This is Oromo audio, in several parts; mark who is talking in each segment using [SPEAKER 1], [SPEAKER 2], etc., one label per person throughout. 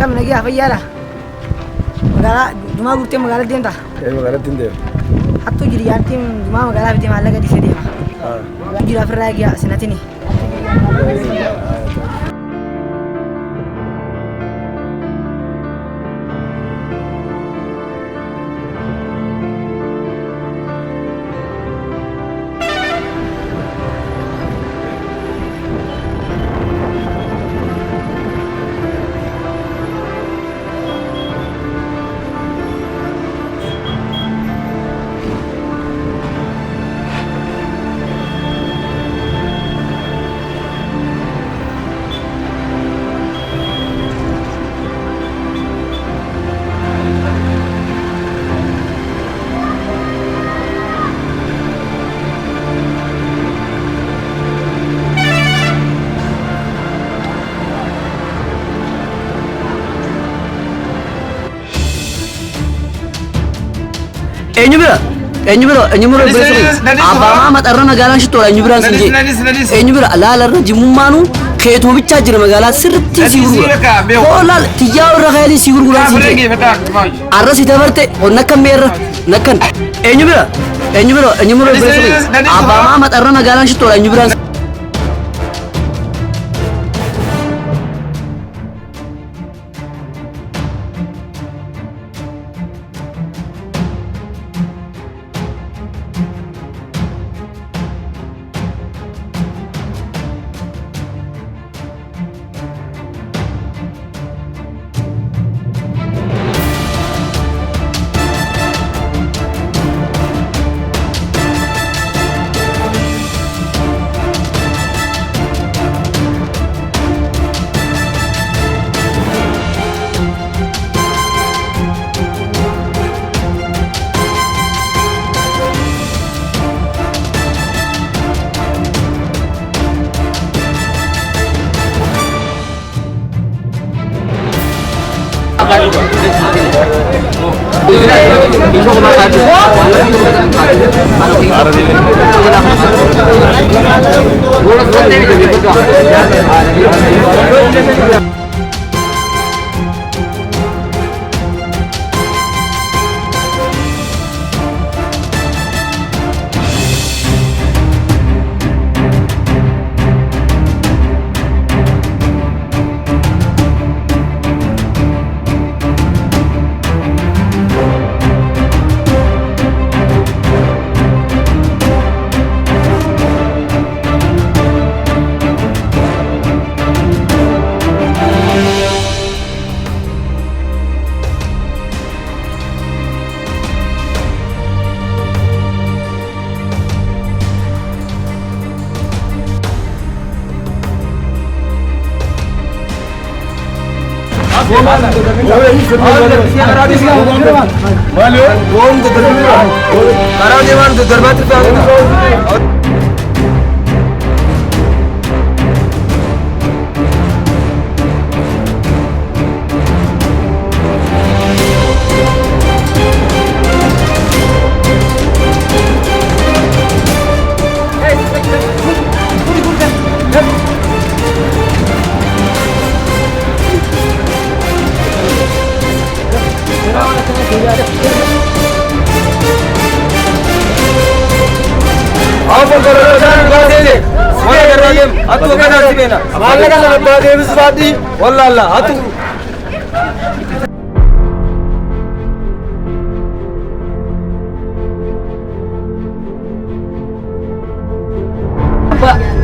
[SPEAKER 1] Akkam nagaa fayyaadha. Magaalaa Jumaa gurtee magaalaa deemta.
[SPEAKER 2] Magaalaa deemta.
[SPEAKER 1] Hattuu jiri yaantiin Jumaa magaalaa bitee maallaqa dhiisee deema. Jira ofirraa eegaa sinatini. Enyu bira Abbaa matarra magaalaan shittoodha enyu biraan sinjee enyu bira laalarra jimummaanu keetuma bichaa jira magaalaa sirriitti si gurgura hoolaal tiyyaa irra kayaalii si gurguraa sinjee arra si dabarte onna akka meerra nakkan enyu bira Abbaa matarra magaalaan shittoodha enyu biraan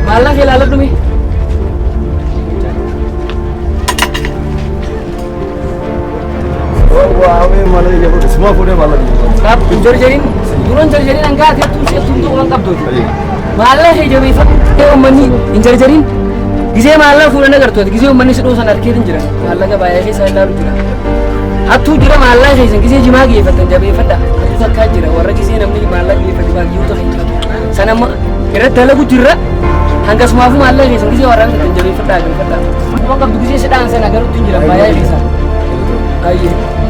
[SPEAKER 1] Malah ke lalat dumi.
[SPEAKER 2] Wah, malah ya semua punya malah.
[SPEAKER 1] Kap jari-jari, turun jari-jari angkat ya tuh lengkap tuh. Malah he jabi fat ke mani jari-jari. Gise malah fulana gartu, gise mani sedo sanar kirin jira. Malah ka bayar he sanar jira. Atu jira malah he gise jima ge fat jabi fata. Atu sakka jira warra gise namni malah ge fat bagi uto he. Sana ma kira dalagu jira. Hangga semua aku malah he gise warra jabi fata ge fata. Mo ka gise sedang sana garu jira bayar he sa. Aye.